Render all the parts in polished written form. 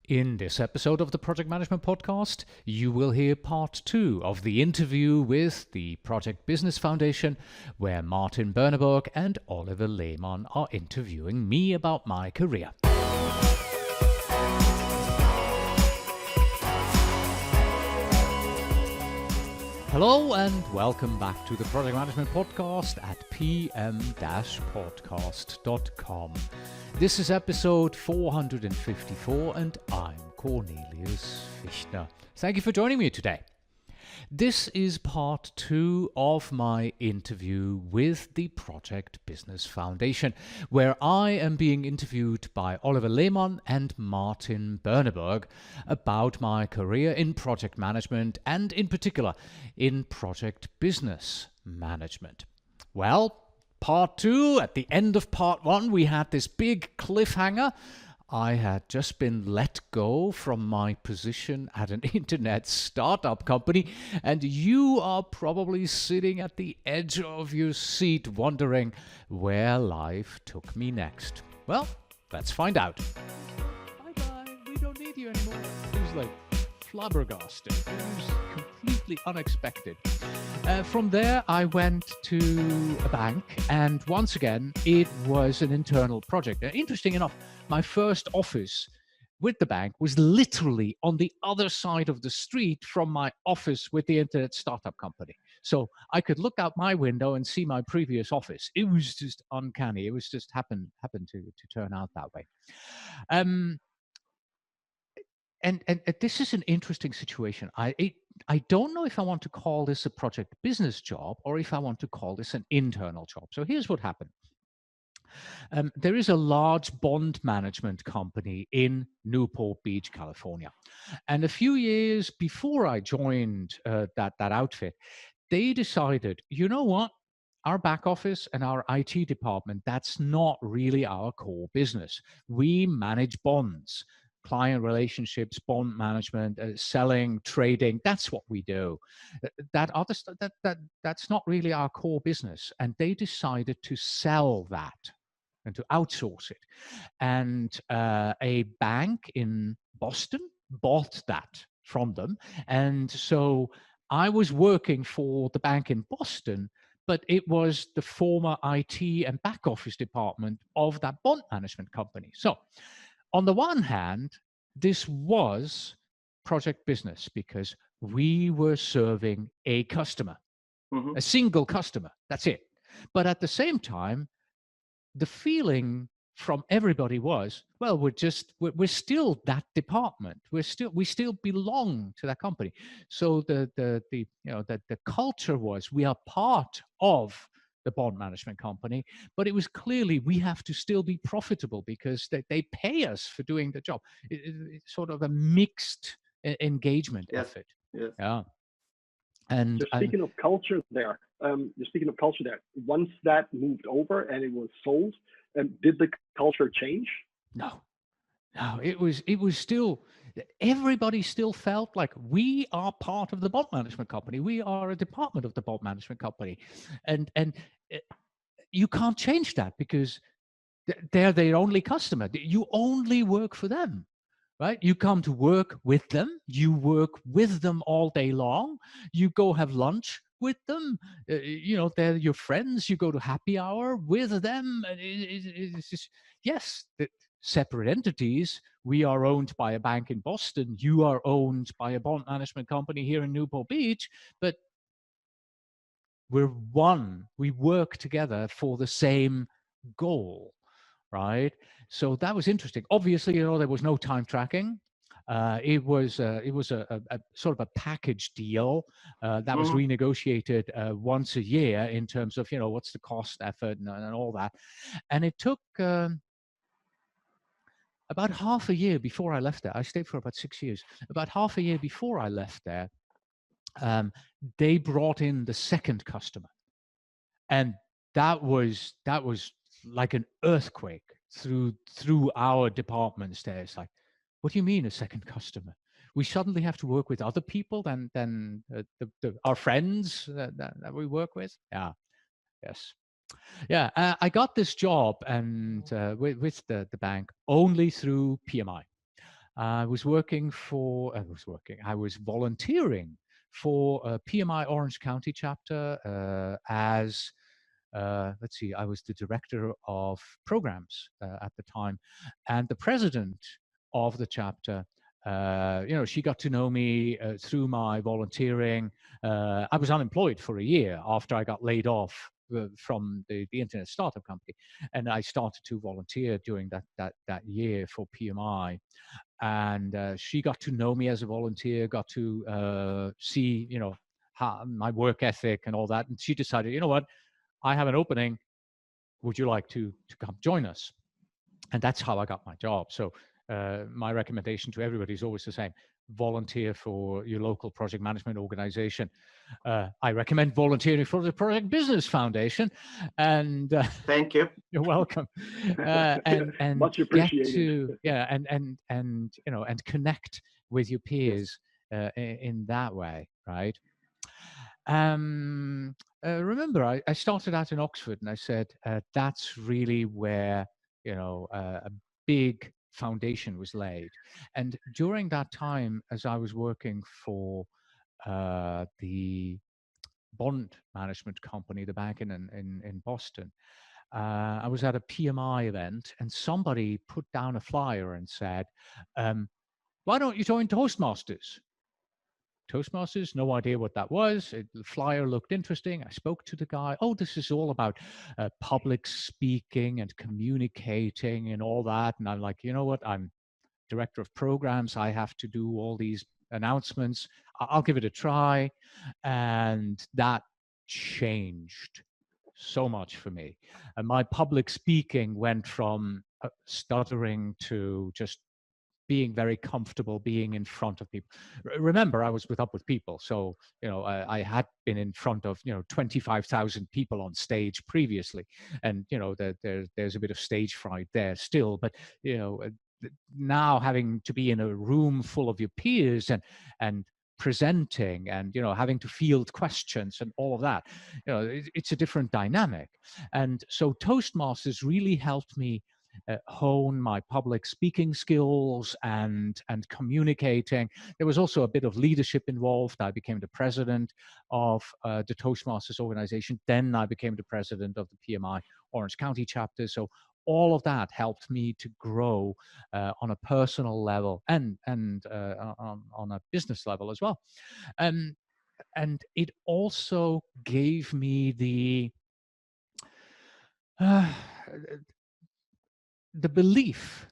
In this episode of the Project Management Podcast, you will hear part 2 of the interview with the Project Business Foundation, where Martin Berneburg and Oliver Lehmann are interviewing me about my career. Hello and welcome back to the Project Management Podcast at pm-podcast.com. This is episode 454 and I'm Cornelius Fichtner. Thank you for joining me today. This is part 2 of my interview with the Project Business Foundation, where I am being interviewed by Oliver Lehmann and Martin Berneburg about my career in project management and in particular in project business management. Well, part 2, at the end of part 1, we had this big cliffhanger. I had just been let go from my position at an internet startup company, and you are probably sitting at the edge of your seat wondering where life took me next. Well, let's find out. Bye-bye, we don't need you anymore. It was like flabbergasted. It was completely unexpected. From there, I went to a bank, and once again, it was an internal project. Interesting enough, my first office with the bank was literally on the other side of the street from my office with the internet startup company. So I could look out my window and see my previous office. It was just uncanny. It was just happened to turn out that way. And this is an interesting situation. I don't know if I want to call this a project business job or if I want to call this an internal job. So here's what happened. There is a large bond management company in Newport Beach, California. And a few years before I joined that outfit, they decided, you know what? Our back office and our IT department, that's not really our core business. We manage bonds. Client relationships, bond management, selling, trading, that's what we do. That other stuff, that's not really our core business. And they decided to sell that and to outsource it. And a bank in Boston bought that from them. And so I was working for the bank in Boston, but it was the former IT and back office department of that bond management company. So on the one hand, this was project business because we were serving a customer, a single customer. That's it. But at the same time, the feeling from everybody was, well, we're still that department. We still belong to that company. So the culture was we are part of the bond management company, but it was clearly we have to still be profitable because they pay us for doing the job. It's sort of a mixed engagement effort. Yes. Yeah. And you're speaking of culture there. Once that moved over and it was sold, did the culture change? No, it was still, everybody still felt like we are part of the bond management company. We are a department of the bond management company. And you can't change that because they're their only customer. You only work for them, right? You come to work with them. You work with them all day long. You go have lunch with them. They're your friends. You go to happy hour with them. It's just, yes, separate entities. We are owned by a bank in Boston. You are owned by a bond management company here in Newport Beach, but we're one. We work together for the same goal, right? So that was interesting. Obviously, there was no time tracking. It was a sort of a package deal that was renegotiated once a year in terms of what's the cost, effort, and all that. And it took about half a year before I left there. I stayed for about 6 years. About half a year before I left there, they brought in the second customer, and that was like an earthquake through our departments there. It's like, what do you mean a second customer? We suddenly have to work with other people than our friends that we work with? Yeah. Yes. Yeah. I got this job and with the bank only through PMI. I was volunteering for a PMI Orange County chapter as, let's see, I was the director of programs at the time, and the president of the chapter, she got to know me through my volunteering. I was unemployed for a year after I got laid off from the internet startup company, and I started to volunteer during that year for PMI. And she got to know me as a volunteer, got to see, how my work ethic and all that. And she decided, you know what, I have an opening. Would you like to come join us? And that's how I got my job. So my recommendation to everybody is always the same: volunteer for your local project management organization. I recommend volunteering for the Project Business Foundation, and thank you. you're welcome. And Much get appreciated. to and connect with your peers in that way, right? Remember, I started out in Oxford, and I said that's really where a big foundation was laid. And during that time, as I was working for the bond management company, the bank in Boston, I was at a PMI event, and somebody put down a flyer and said, "Why don't you join Toastmasters?" Toastmasters, no idea what that was. The flyer looked interesting. I spoke to the guy. Oh, this is all about public speaking and communicating and all that. And I'm like, you know what? I'm director of programs. I have to do all these announcements. I'll give it a try. And that changed so much for me. And my public speaking went from stuttering to just being very comfortable being in front of people. Remember, I was with people, so I had been in front of 25,000 people on stage previously, and there's a bit of stage fright there still. But now having to be in a room full of your peers and presenting and having to field questions and all of that, it's a different dynamic. And so Toastmasters really helped me hone my public speaking skills and communicating. There was also a bit of leadership involved. I became the president of the Toastmasters organization. Then I became the president of the PMI Orange County chapter. So all of that helped me to grow on a personal level and on a business level as well. And it also gave me the belief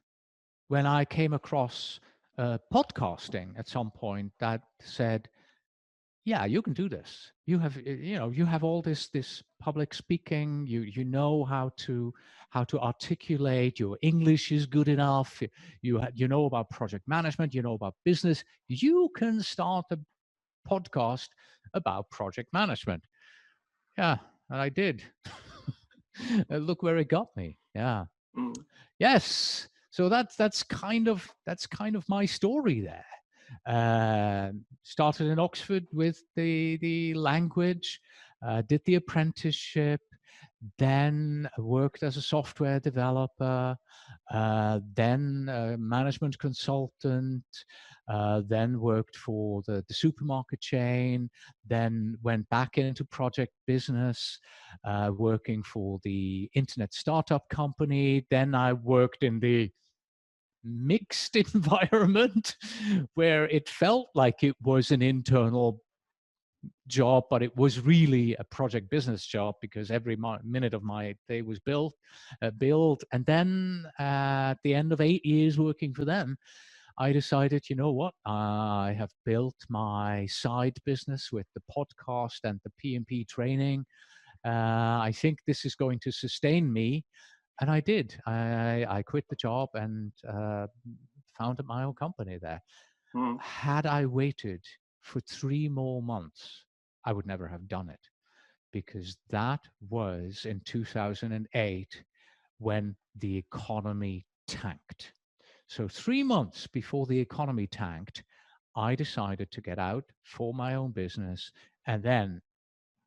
when I came across podcasting at some point that said, yeah, you can do this. You have all this public speaking. You know how to articulate. Your English is good enough. You know about project management. You know about business. You can start a podcast about project management. Yeah, and I did. Look where it got me. Yeah. Mm. Yes. So that's kind of my story there. Started in Oxford with the language, did the apprenticeship, then worked as a software developer, then a management consultant, then worked for the supermarket chain, then went back into project business, working for the internet startup company. Then I worked in the mixed environment where it felt like it was an internal job, but it was really a project business job because every minute of my day was built. And then at the end of 8 years working for them, I decided, you know what, I have built my side business with the podcast and the PMP training. I think this is going to sustain me. And I did. I quit the job and founded my own company there. Mm. Had I waited for 3 more months, I would never have done it, because that was in 2008 when the economy tanked. So 3 months before the economy tanked, I decided to get out for my own business, and then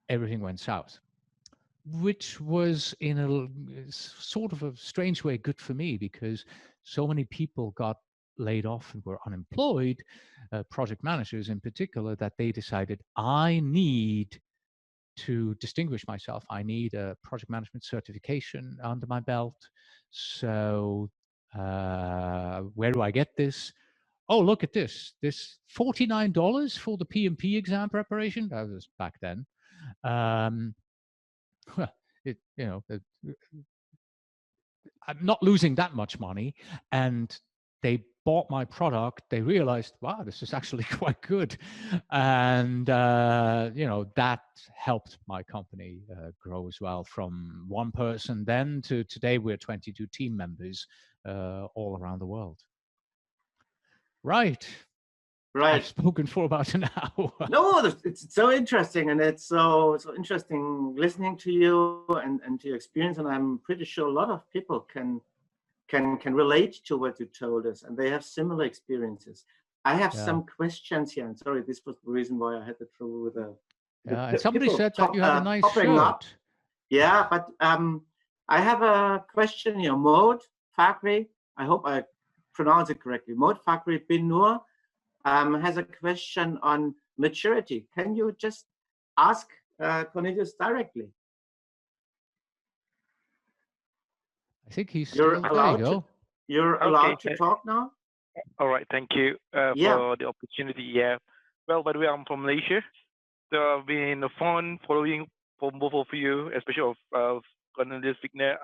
everything went south, which was in a sort of a strange way good for me, because so many people got laid off and were unemployed, project managers in particular, that they decided, I need to distinguish myself. I need a project management certification under my belt. So where do I get this? Oh, look at this. This $49 for the PMP exam preparation. That was back then. I'm not losing that much money. And they bought my product. They realized, wow, this is actually quite good. And, that helped my company grow as well, from one person then to today we're 22 team members all around the world. Right. I've spoken for about an hour. No, it's so interesting, and it's so interesting listening to you and to your experience. And I'm pretty sure a lot of people can relate to what you told us, and they have similar experiences. I have some questions here. I'm sorry, this was the reason why I had the trouble with the and somebody said that you have a nice shirt. Up. Yeah, but I have a question here. Maud Fakri, I hope I pronounce it correctly. Maud Fakri bin Nur has a question on maturity. Can you just ask Cornelius directly? I think he's still allowed. You're allowed to talk now. All right, thank you for the opportunity. Yeah. Well, by the way, I'm from Malaysia. So I've been fun following from both of you, especially of Cornelius Fichtner.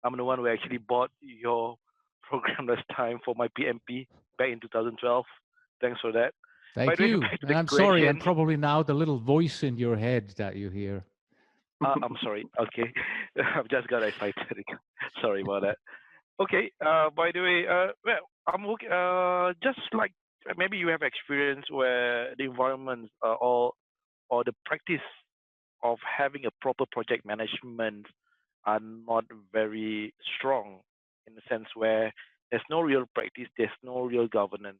I'm the one who actually bought your program last time for my PMP back in 2012. Thanks for that. Thank you. And I'm sorry, I'm probably now the little voice in your head that you hear. I'm sorry. Okay. I've just got excited. Sorry about that. Okay. By the way, well, I'm looking, just like maybe you have experience where the environment or the practice of having a proper project management are not very strong, in the sense where there's no real practice, there's no real governance.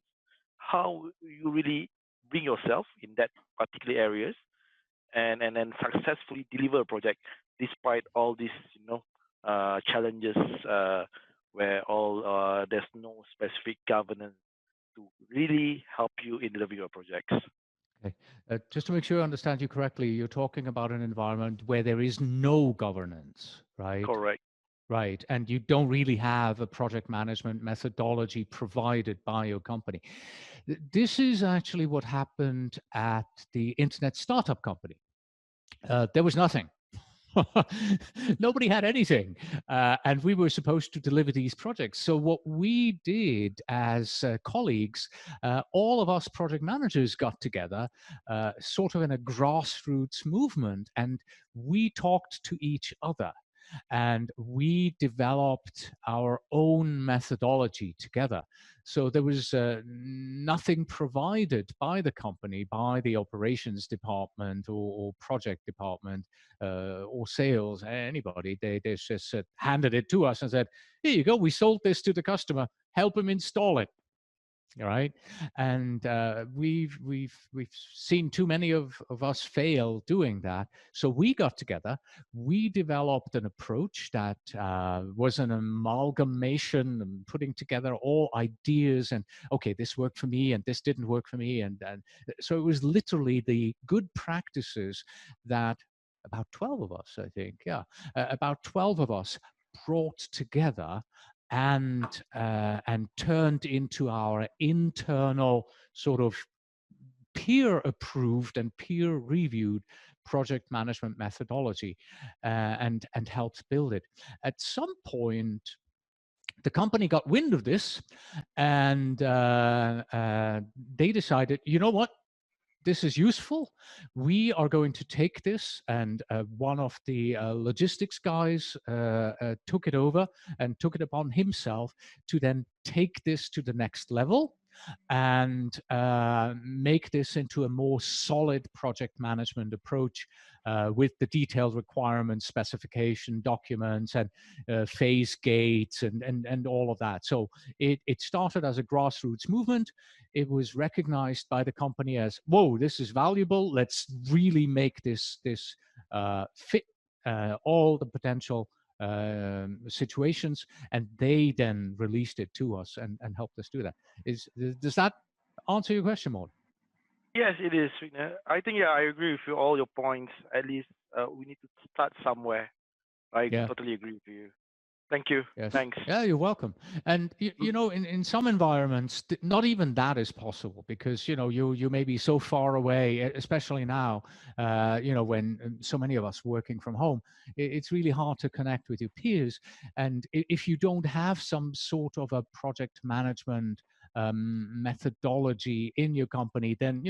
How you really bring yourself in that particular areas and then successfully deliver a project despite all these challenges where there's no specific governance to really help you in delivering your projects. Okay. Just to make sure I understand you correctly, you're talking about an environment where there is no governance, right? Correct. Right. And you don't really have a project management methodology provided by your company. This is actually what happened at the internet startup company. There was nothing. Nobody had anything. And we were supposed to deliver these projects. So what we did as colleagues, all of us project managers got together, sort of in a grassroots movement, and we talked to each other. And we developed our own methodology together. So there was nothing provided by the company, by the operations department or project department or sales, anybody. They just handed it to us and said, here you go, we sold this to the customer, help them install it. Right, and we've seen too many of us fail doing that. So we got together. We developed an approach that was an amalgamation and putting together all ideas. And okay, this worked for me, and this didn't work for me, and so it was literally the good practices that about 12 of us, I think, about 12 of us brought together and turned into our internal sort of peer-approved and peer-reviewed project management methodology, and helped build it. At some point, the company got wind of this, and they decided, you know what? This is useful. We are going to take this, and one of the logistics guys took it over and took it upon himself to then take this to the next level and make this into a more solid project management approach with the detailed requirements, specification documents, and phase gates and all of that. So it started as a grassroots movement. It was recognized by the company as, whoa, this is valuable. Let's really make this fit all the potential situations, and they then released it to us and helped us do that. Does that answer your question, Maud? Yes, it is. I think, yeah, I agree with you, all your points. At least we need to start somewhere. I Yeah. totally agree with you. Thank you. Yes. Thanks. Yeah, you're welcome. And you know, in some environments, not even that is possible, because you may be so far away, especially now. When so many of us working from home, it's really hard to connect with your peers. And if you don't have some sort of a project management methodology in your company, then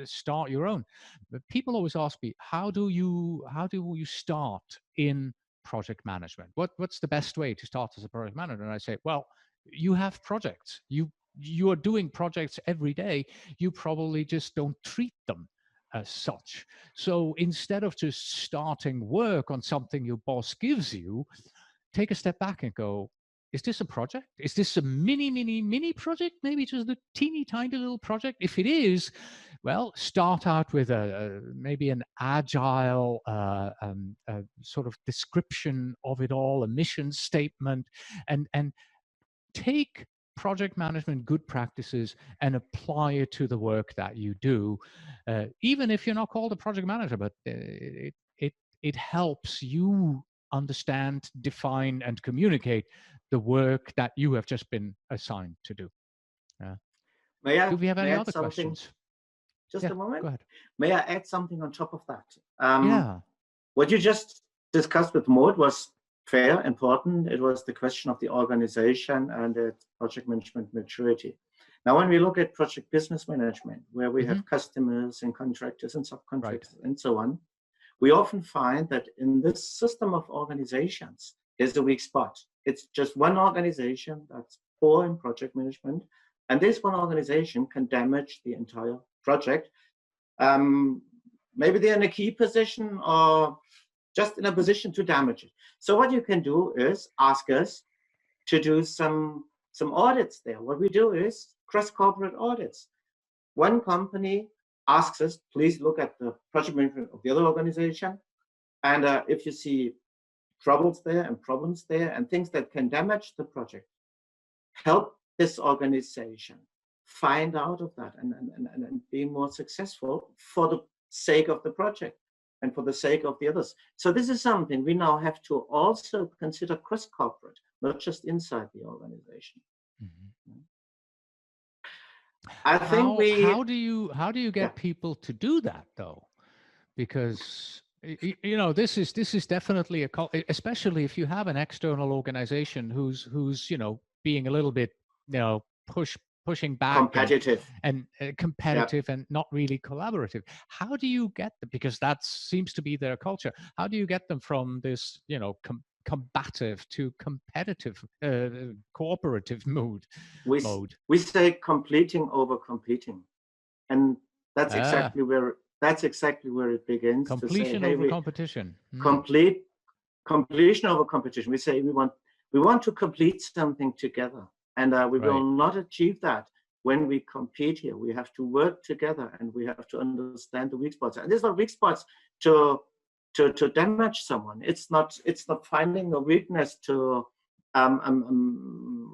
start your own. But people always ask me, how do you start in project management? What's the best way to start as a project manager? And I say, well, you have projects. You are doing projects every day. You probably just don't treat them as such. So instead of just starting work on something your boss gives you, take a step back and go, is this a project? Is this a mini project? Maybe just a teeny tiny little project? If it is, well, start out with maybe an agile sort of description of it all, a mission statement, and take project management good practices and apply it to the work that you do, even if you're not called a project manager. But it helps you understand, define, and communicate the work that you have just been assigned to do. Do we have any other questions? Just a moment. Go ahead. May I add something on top of that? Yeah. What you just discussed with Maud was fair, important. It was the question of the organization and its project management maturity. Now, when we look at project business management, where we have customers and contractors and subcontractors and so on, we often find that in this system of organizations, there's a weak spot. It's just one organization that's poor in project management, and this one organization can damage the entire project. Maybe they're in a key position or just in a position to damage it. So what you can do is ask us to do some audits there. What we do is cross-corporate audits. One company asks us, please look at the project management of the other organization. And if you see troubles there and problems there and things that can damage the project, help this organization find out of that and be more successful for the sake of the project and for the sake of the others. So this is something we now have to also consider cross-corporate, not just inside the organization. I think how do you get people to do that, though? Because this is definitely especially if you have an external organization who's being a little bit pushing back, competitive and competitive and not really collaborative. How do you get them? Because that seems to be their culture. How do you get them from this combative to competitive, cooperative mode? We say completing over competing, and that's exactly where it begins. Completion to say, over competition. Completion over competition. We say we want to complete something together, and we will not achieve that when we compete here. We have to work together, and we have to understand the weak spots. And there's not weak spots to damage someone. It's not finding a weakness to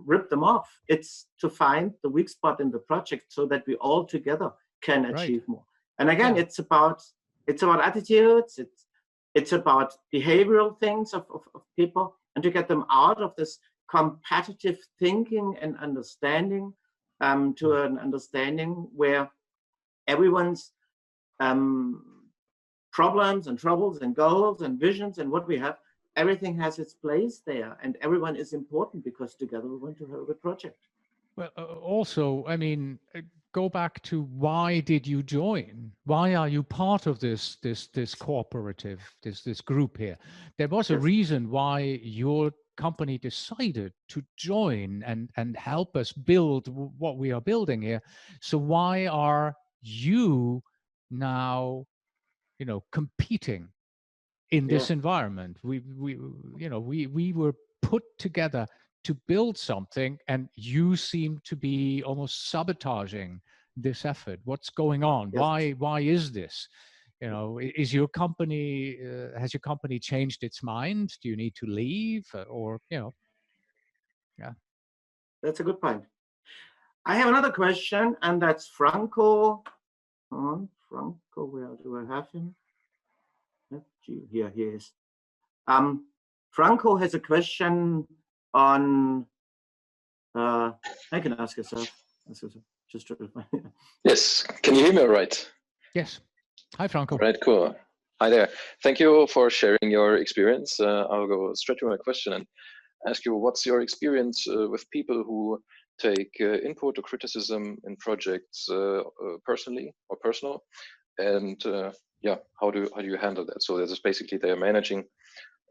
rip them off. It's to find the weak spot in the project so that we all together can achieve more. And again, it's about attitudes. It's about behavioral things of people, and to get them out of this competitive thinking and understanding to an understanding where everyone's problems and troubles and goals and visions and what we have, everything has its place there, and everyone is important because together we want to have a good project. Well, also, I mean, go back to why did you join? Why are you part of this cooperative, this group here? There was a reason why your company decided to join and help us build what we are building here. So why are you now competing in this environment? We were put together to build something, and you seem to be almost sabotaging this effort. What's going on? Why is this? is your company, has your company changed its mind? Do you need to leave, or yeah? That's a good point. I have another question, and that's Franco. Franco, where do I have him? Here he is. Franco has a question on. I can ask yourself. Just try to find it. Yes. Can you hear me all right? Yes. Hi, Franco. Right, cool. Hi there. Thank you for sharing your experience. I'll go straight to my question and ask you, what's your experience with people who take input or criticism in projects personally or personal? And yeah, how do you handle that? So this is basically they're managing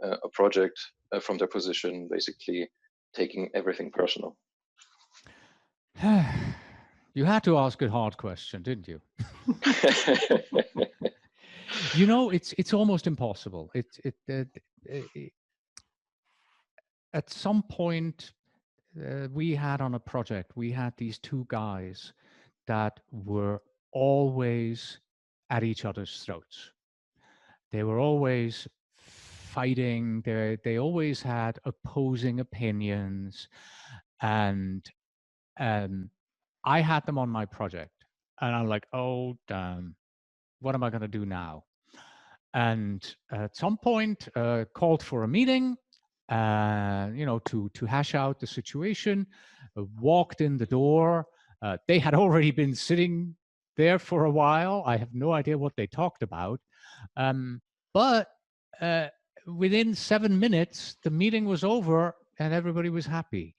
a project from their position, basically taking everything personal. You had to ask a hard question, didn't you? It's almost impossible. At some point, we had on a project, we had these two guys that were always at each other's throats. They were always fighting. They always had opposing opinions, and I had them on my project, and I'm like, oh damn, what am I going to do now? And at some point, called for a meeting, to hash out the situation. Walked in the door. They had already been sitting there for a while. I have no idea what they talked about, but within 7 minutes, the meeting was over and everybody was happy.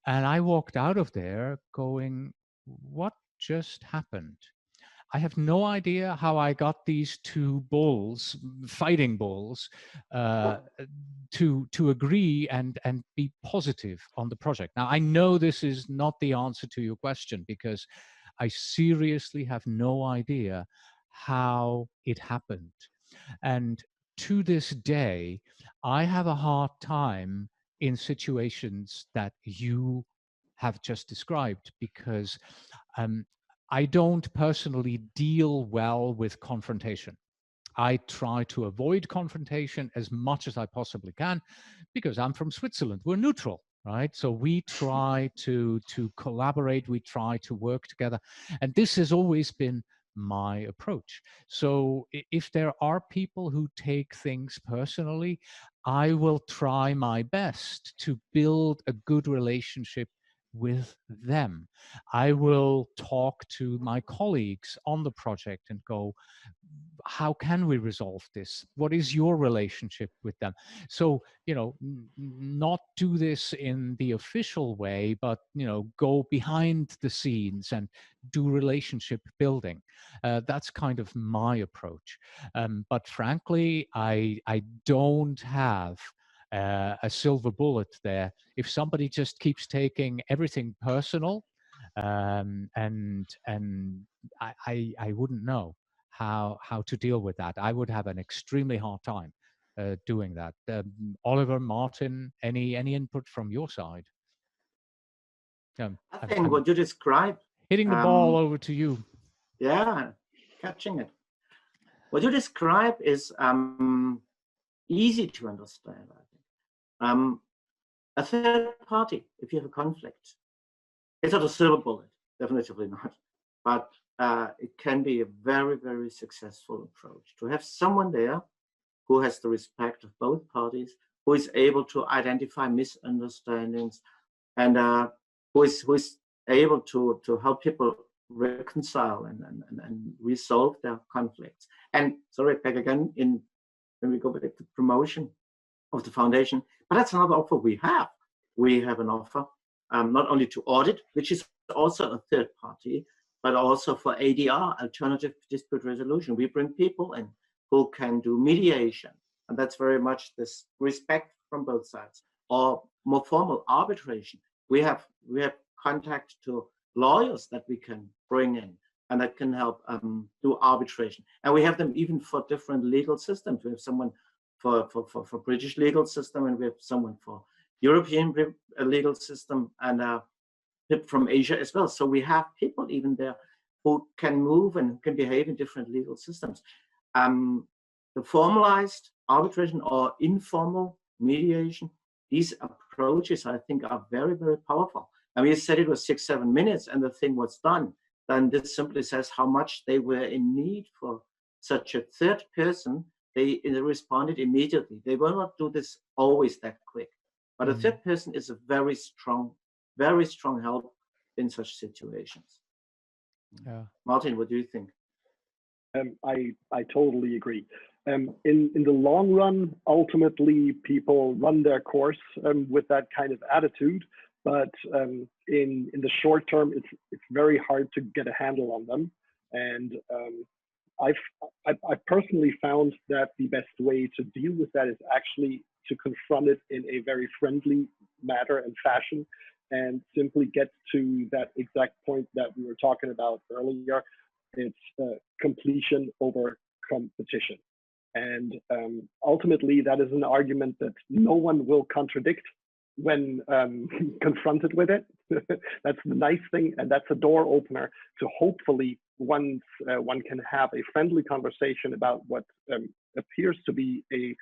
And I walked out of there going, what just happened? I have no idea how I got these two bulls, fighting bulls, to agree and be positive on the project. Now, I know this is not the answer to your question, because I seriously have no idea how it happened. And to this day, I have a hard time in situations that you have just described, because I don't personally deal well with confrontation. I try to avoid confrontation as much as I possibly can, because I'm from Switzerland. We're neutral, right? So we try to collaborate. We try to work together. And this has always been my approach. So if there are people who take things personally, I will try my best to build a good relationship with them. I will talk to my colleagues on the project and go, how can we resolve this? What is your relationship with them? So, not do this in the official way, but, go behind the scenes and do relationship building. That's kind of my approach. But frankly, I don't have a silver bullet there. If somebody just keeps taking everything personal, and I wouldn't know how to deal with that. I would have an extremely hard time doing that. Oliver, Martin, any input from your side? I think what you described, hitting the ball over to you. Yeah, catching it. What you describe is easy to understand, I think. A third party, if you have a conflict, it's not a silver bullet, definitely not. But it can be a very, very successful approach to have someone there who has the respect of both parties, who is able to identify misunderstandings, and who is able to help people reconcile and resolve their conflicts. And sorry, back again when we go back to promotion of the foundation, but that's another offer we have. We have an offer not only to audit, which is also a third party, but also for ADR, alternative dispute resolution. We bring people in who can do mediation, and that's very much this respect from both sides. Or more formal arbitration. We have contact to lawyers that we can bring in and that can help do arbitration. And we have them even for different legal systems. We have someone for British legal system, and we have someone for European legal system, and from Asia as well. So we have people even there who can move and can behave in different legal systems. the formalized arbitration or informal mediation, these approaches, I think, are very, very powerful. And we said it was 6-7 minutes and the thing was done. Then this simply says how much they were in need for such a third person. They responded immediately. They will not do this always that quick. But a third person is a very strong help in such situations. Yeah. Martin, what do you think? I totally agree. In the long run, ultimately, people run their course with that kind of attitude. But in the short term, it's very hard to get a handle on them. And I've personally found that the best way to deal with that is actually to confront it in a very friendly manner and fashion, and simply get to that exact point that we were talking about earlier. It's completion over competition. And ultimately, that is an argument that no one will contradict when confronted with it. That's the nice thing, and that's a door opener to hopefully once one can have a friendly conversation about what appears to be a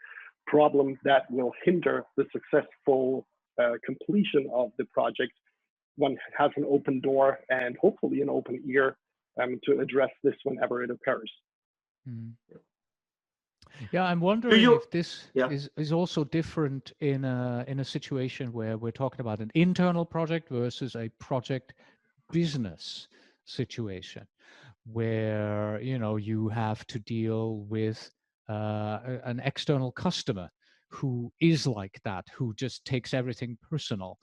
problem that will hinder the successful completion of the project. One has an open door and hopefully an open ear to address this whenever it occurs. Yeah, I'm wondering if this is also different in a situation where we're talking about an internal project versus a project business situation, where you have to deal with an external customer who is like that, who just takes everything personal.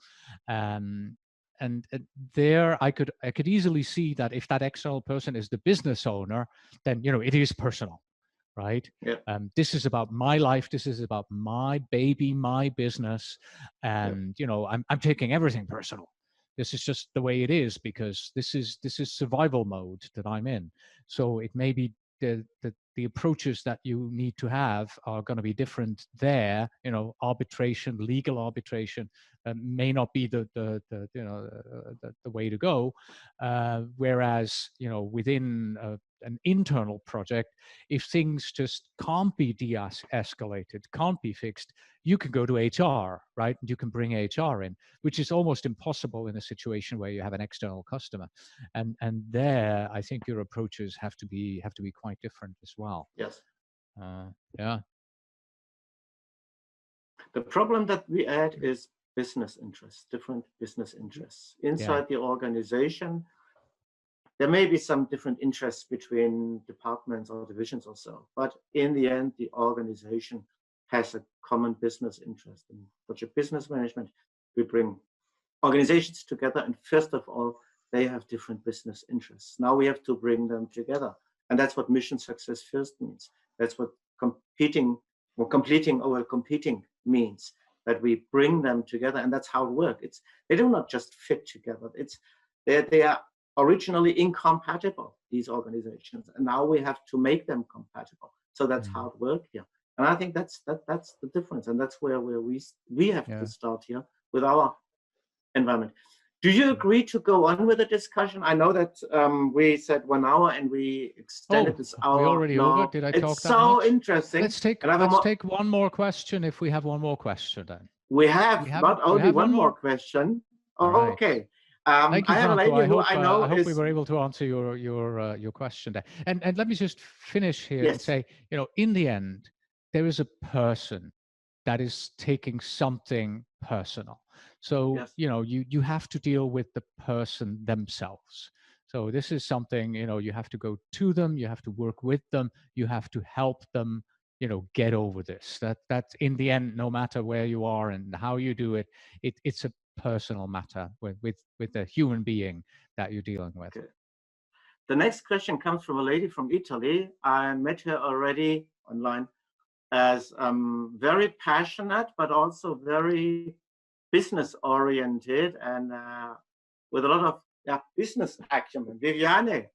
And there I could easily see that if that external person is the business owner, then it is personal, right? Yeah. This is about my life, this is about my baby, my business, and I'm taking everything personal. This is just the way it is, because this is survival mode that I'm in. So it may be the approaches that you need to have are going to be different there. Arbitration, legal arbitration may not be the way to go. Whereas within an internal project, if things just can't be de-escalated, can't be fixed, you can go to HR, right? You can bring HR in, which is almost impossible in a situation where you have an external customer. And there, I think your approaches have to be quite different as well. Yes. Yeah. The problem that we add is business interests, different business interests inside the organization. There may be some different interests between departments or divisions or so, but in the end, the organization has a common business interest. In project business management, we bring organizations together, and first of all, they have different business interests. Now we have to bring them together, and that's what mission success first means. That's what completing means, that we bring them together, and that's how it works. They do not just fit together. They are originally incompatible, these organizations, and now we have to make them compatible. So that's how it works here. And I think that's the difference, and that's where we have to start here with our environment. Do you agree to go on with the discussion? I know that we said 1 hour and we extended this hour. We already over? Did I talk that much? It's so interesting. Let's take one more question, if we have one more question then. We have not only one more question. Right. Okay. Thank you, I have a lady who I know I hope is... we were able to answer your question there. And let me just finish here and say, in the end, there is a person that is taking something personal. So, you have to deal with the person themselves. So this is something, you have to go to them, you have to work with them, you have to help them, get over this. That's in the end, no matter where you are and how you do it, it's a personal matter with a human being that you're dealing with. Okay. The next question comes from a lady from Italy. I met her already online, as very passionate, but also very business oriented and with a lot of business acumen. Viviane.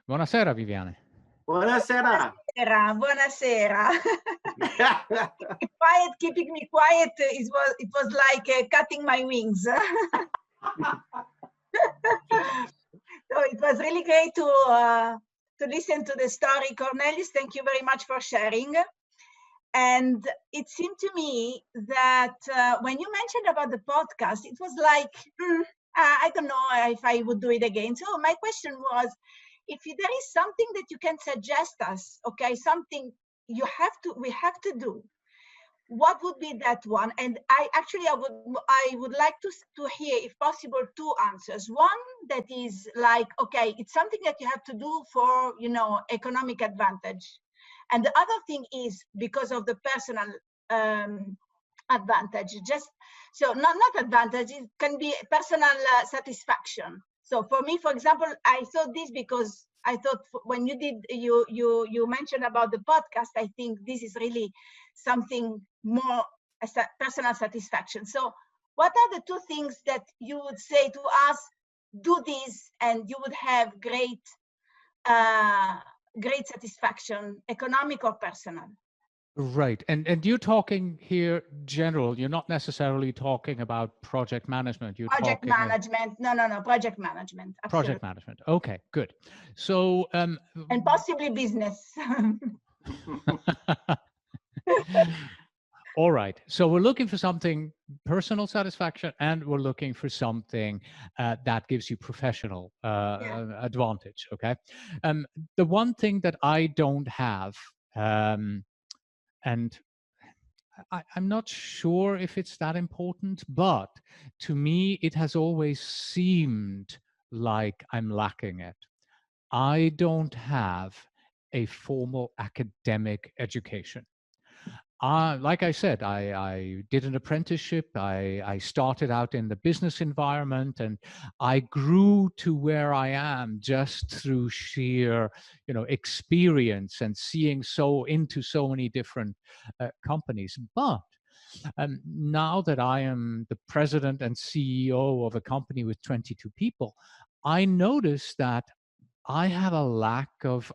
Buonasera, Viviane. Buonasera. Buonasera. Keeping me quiet, it was like cutting my wings. So it was really great listen to the story, Cornelius. Thank you very much for sharing. And it seemed to me that when you mentioned about the podcast, it was like, I don't know if I would do it again. So my question was, if there is something that you can suggest us, okay, something we have to do, what would be that one? And I would like to hear, if possible, two answers. One that is like, okay, it's something that you have to do for, economic advantage. And the other thing is because of the personal advantage. Just so not advantage, it can be personal satisfaction. So for me, for example, I thought this because I thought when you mentioned about the podcast, I think this is really something more as a personal satisfaction. So what are the two things that you would say to us, do this and you would have great satisfaction, economic or personal? Right. And you're talking here general. You're not necessarily talking about project management. You're Project talking management. No, project management. Absolutely. Project management. Okay, good. So and possibly business. All right. So we're looking for something personal satisfaction, and we're looking for something that gives you professional advantage. Okay. The one thing that I don't have, and I'm not sure if it's that important, but to me, it has always seemed like I'm lacking it. I don't have a formal academic education. Like I said, I did an apprenticeship. I started out in the business environment, and I grew to where I am just through sheer, experience and seeing into so many different companies. But now that I am the president and CEO of a company with 22 people, I notice that I have a lack of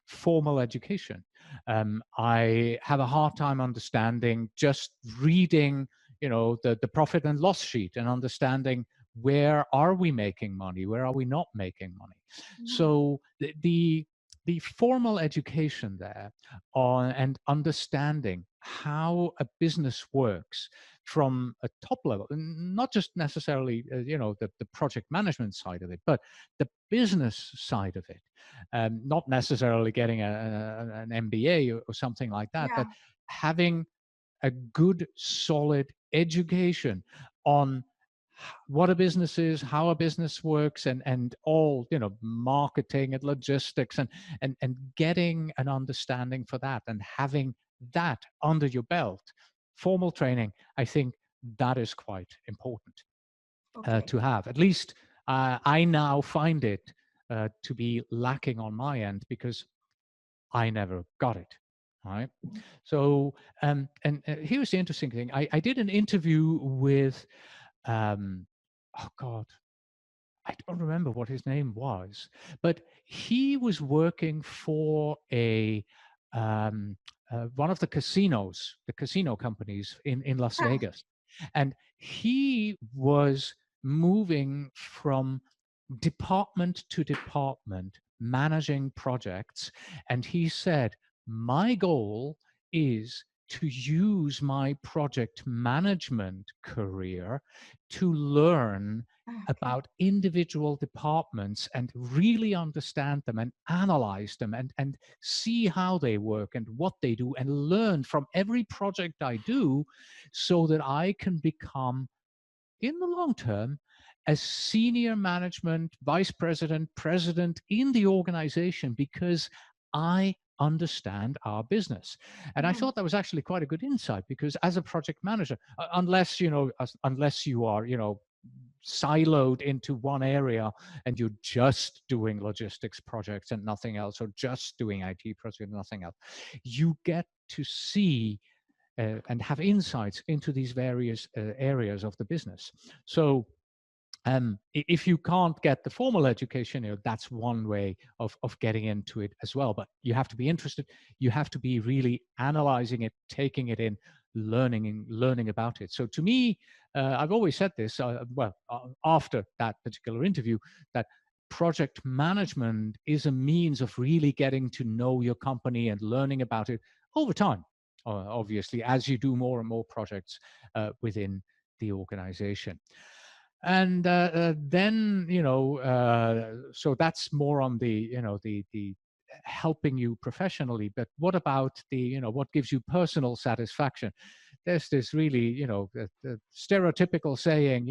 formal education. I have a hard time understanding just reading, the profit and loss sheet and understanding where are we making money, where are we not making money. Mm-hmm. So the formal education there and understanding how a business works from a top level, not just necessarily, the project management side of it, but the business side of it. Not necessarily getting an MBA or something like that, but having a good, solid education on what a business is, how a business works, and all, marketing and logistics, and getting an understanding for that and having that under your belt. Formal training, I think that is quite important to have. At least I now find it to be lacking on my end because I never got it. Right. So, and here's the interesting thing. I did an interview with, oh God, I don't remember what his name was, but he was working for one of the casinos, the casino companies in Las Vegas. And he was moving from department to department, managing projects. And he said, my goal is to use my project management career to learn about individual departments and really understand them and analyze them and see how they work and what they do and learn from every project I do so that I can become, in the long term, a senior management, vice president, president in the organization because I understand our business. And I thought that was actually quite a good insight because as a project manager, unless you are, siloed into one area and you're just doing logistics projects and nothing else, or just doing IT projects and nothing else, you get to see and have insights into these various areas of the business. So if you can't get the formal education, that's one way of getting into it as well. But you have to be interested. You have to be really analyzing it, taking it in, learning about it. So to me, I've always said this, after that particular interview, that project management is a means of really getting to know your company and learning about it over time, obviously, as you do more and more projects within the organization. And then, so that's more on the, the helping you professionally. But what about the, what gives you personal satisfaction? There's this really, the stereotypical saying,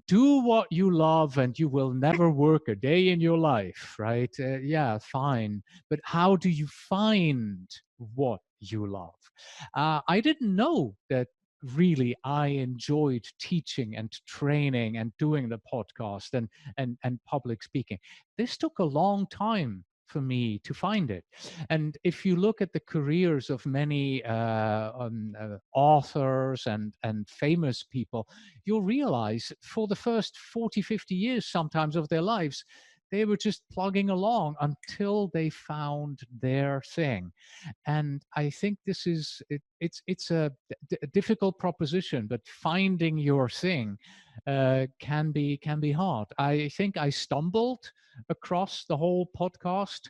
do what you love and you will never work a day in your life, right? Yeah, fine. But how do you find what you love? I didn't know that really I enjoyed teaching and training and doing the podcast and public speaking. This took a long time for me to find it. And if you look at the careers of many authors and famous people, you'll realize for the first 40, 50 years sometimes of their lives, they were just plugging along until they found their thing. And I think this is, it's a difficult proposition, but finding your thing can be hard. I think I stumbled across the whole podcast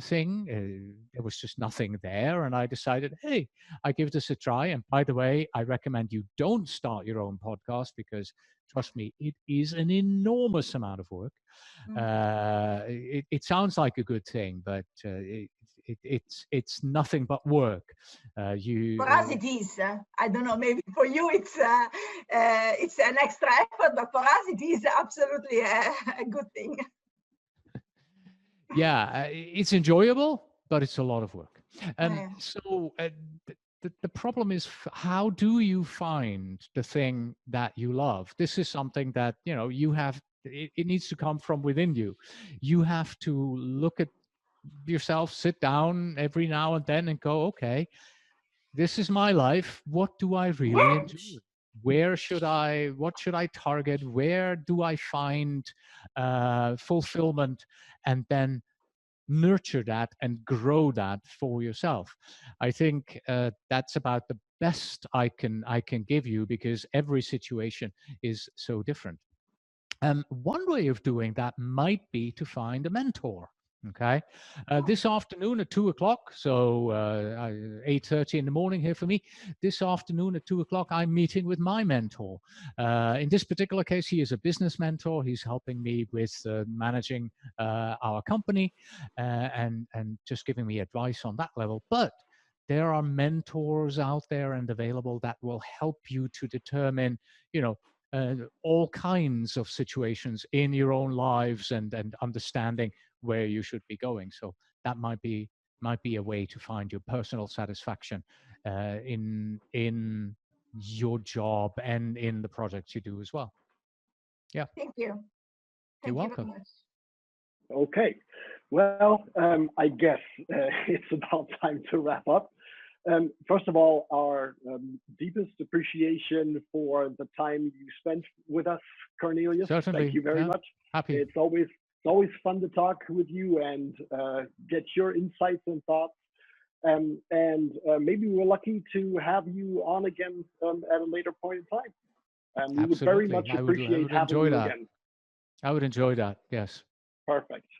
thing. There was just nothing there, and I decided, hey, I give this a try. And by the way, I recommend you don't start your own podcast, because trust me, it is an enormous amount of work. It sounds like a good thing, but it's nothing but work. For us it is. I don't know, maybe for you it's an extra effort, but for us it is absolutely a good thing. Yeah, it's enjoyable, but it's a lot of work. So the problem is, how do you find the thing that you love? This is something that, you have, it needs to come from within you. You have to look at yourself, sit down every now and then and go, okay, this is my life. What do I really enjoy? What should I target? Where do I find fulfillment? And then nurture that and grow that for yourself. I think that's about the best I can give you, because every situation is so different. One way of doing that might be to find a mentor. Okay, this afternoon at 2 o'clock, so 8:30 in the morning here for me. This afternoon at 2 o'clock, I'm meeting with my mentor. In this particular case, he is a business mentor. He's helping me with managing our company and just giving me advice on that level. But there are mentors out there and available that will help you to determine, all kinds of situations in your own lives and understanding where you should be going. So that might be a way to find your personal satisfaction in your job and in the projects you do as well. Yeah. Thank you. You're welcome. Very much. Okay. Well, I guess it's about time to wrap up. First of all, our deepest appreciation for the time you spent with us, Cornelius. Certainly. Thank you very much. Happy. It's always fun to talk with you and get your insights and thoughts. And maybe we're lucky to have you on again at a later point in time. We would very much appreciate having you again. I would enjoy that. Yes. Perfect.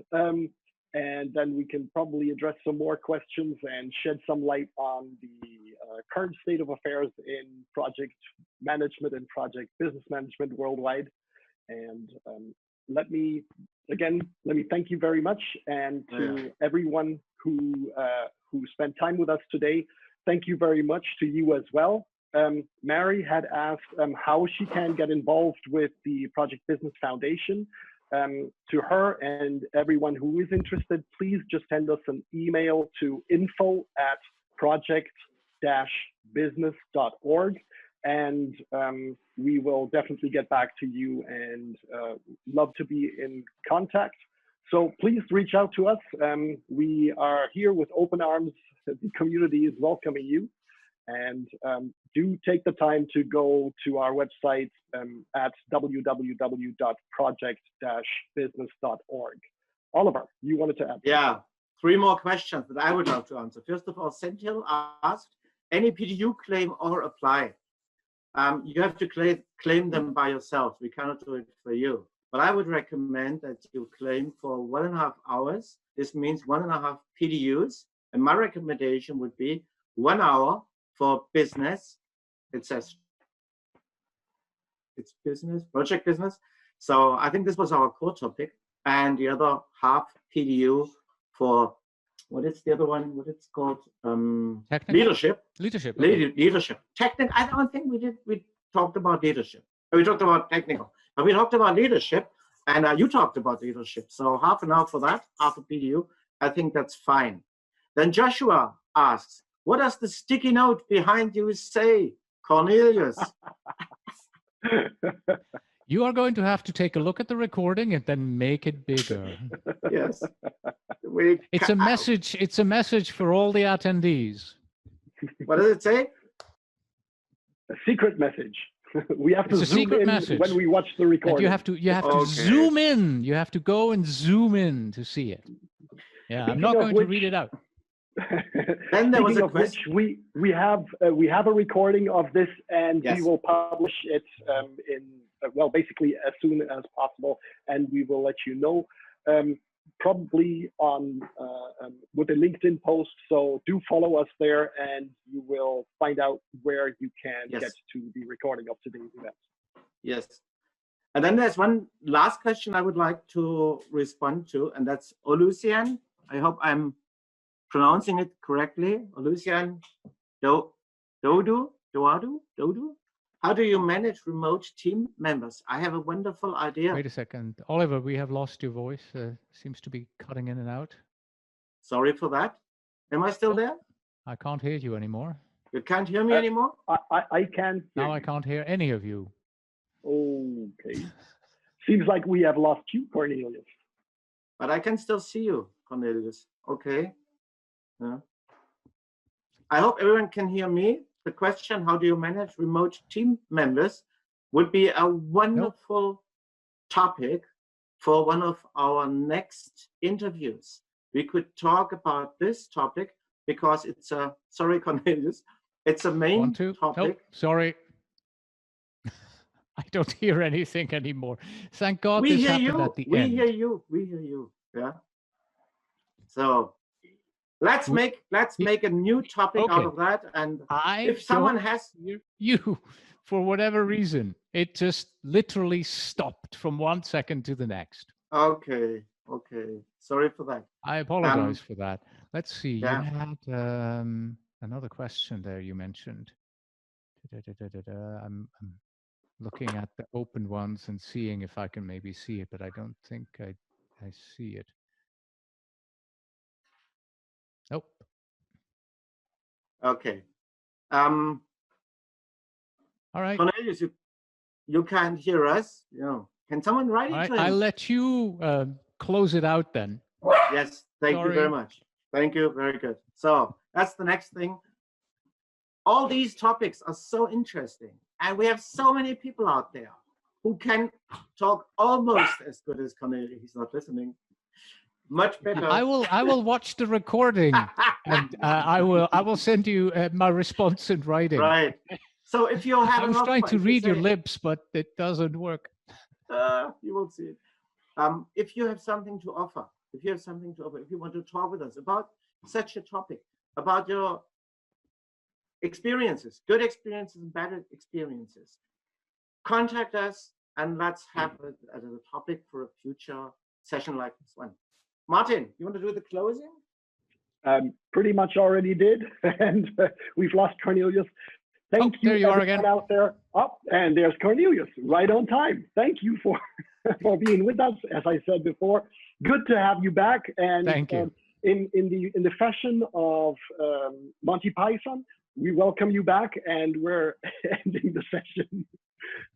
And then we can probably address some more questions and shed some light on the current state of affairs in project management and project business management worldwide. And let me thank you very much, and to everyone who spent time with us today. Thank you very much to you as well. Mary had asked how she can get involved with the Project Business Foundation. To her and everyone who is interested, please just send us an email to info@project-business.org, and we will definitely get back to you and love to be in contact. So please reach out to us. We are here with open arms. The community is welcoming you. And do take the time to go to our website at www.project-business.org. Oliver, you wanted to add? Yeah, 3 more questions that I would love to answer. First of all, Senthil asked, any PDU claim or apply? You have to claim them by yourself. We cannot do it for you. but I would recommend that you claim for 1.5 hours. This means 1.5 PDUs. And my recommendation would be 1 hour for business. It says it's business, project business. So I think this was our core topic. And the other half PDU for, what is the other one? What it's called? Leadership. Leadership. Leadership. Technical. I don't think we talked about leadership. We talked about technical, but we talked about leadership, and you talked about leadership. So half an hour for that, half a PDU. I think that's fine. Then Joshua asks, what does the sticky note behind you say, Cornelius? You are going to have to take a look at the recording and then make it bigger. Yes. It's a message. It's a message for all the attendees. What does it say? A secret message. We have to zoom in message. when we watch the recording. And you have to zoom in. You have to go and zoom in to see it. Yeah, I'm not going to read it out. Then there was a which we have a recording of this, and we will publish it basically as soon as possible, and we will let you know, probably on with a LinkedIn post. So do follow us there, and you will find out where you can get to the recording of today's event. Yes. And then there's one last question I would like to respond to, and that's Olusian. I hope I'm pronouncing it correctly. Olusian Dodu. How do you manage remote team members? I have a wonderful idea. Wait a second. Oliver, we have lost your voice. Seems to be cutting in and out. Sorry for that. Am I still there? I can't hear you anymore. You can't hear me anymore? I can't. Now I can't hear any of you. Okay. Seems like we have lost you, Cornelius. But I can still see you, Cornelius. Okay. Yeah. I hope everyone can hear me. The question, how do you manage remote team members, would be a wonderful topic for one of our next interviews. We could talk about this topic because it's a, sorry, Cornelius, it's a main topic. Nope, sorry. I don't hear anything anymore. Thank God this happened at the end. We hear you. Yeah. So let's make a new topic out of that. And if someone has you, for whatever reason, it just literally stopped from 1 second to the next. Okay. Sorry for that. I apologize for that. Let's see. Yeah. You had another question there you mentioned. I'm looking at the open ones and seeing if I can maybe see it, but I don't think I see it. Nope. Okay. All right. Cornelius, you can't hear us. Can someone write it? I'll let you close it out then. Yes. Thank you very much. Thank you. Very good. So that's the next thing. All these topics are so interesting, and we have so many people out there who can talk almost as good as Cornelius. He's not listening. Much better. I will watch the recording, and I will send you my response in writing. Right. So if you have, I was trying to read your lips, but it doesn't work. You will see it. If you have something to offer, if you want to talk with us about such a topic, about your experiences, good experiences and bad experiences, contact us, and let's have it as a topic for a future session like this one. Martin, you want to do the closing? Pretty much already did, and we've lost Cornelius. Thank you, there you are again. Out there. And there's Cornelius, right on time. Thank you for being with us. As I said before, good to have you back. And thank you. In the fashion of Monty Python, we welcome you back, and we're ending the session.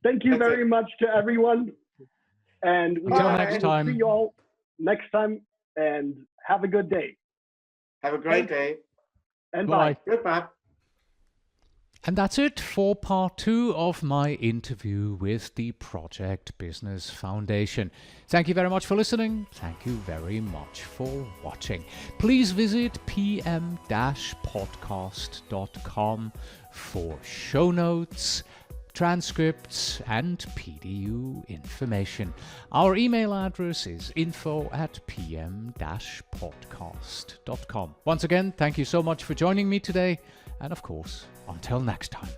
Thank you very much to everyone, and until next time. See you all next time. And have a good day. Have a great day. And bye. Goodbye. And that's it for part 2 of my interview with the Project Business Foundation. Thank you very much for listening. Thank you very much for watching. Please visit pm-podcast.com for show notes, transcripts, and PDU information. Our email address is info@pm-podcast.com. Once again, thank you so much for joining me today, and of course, until next time.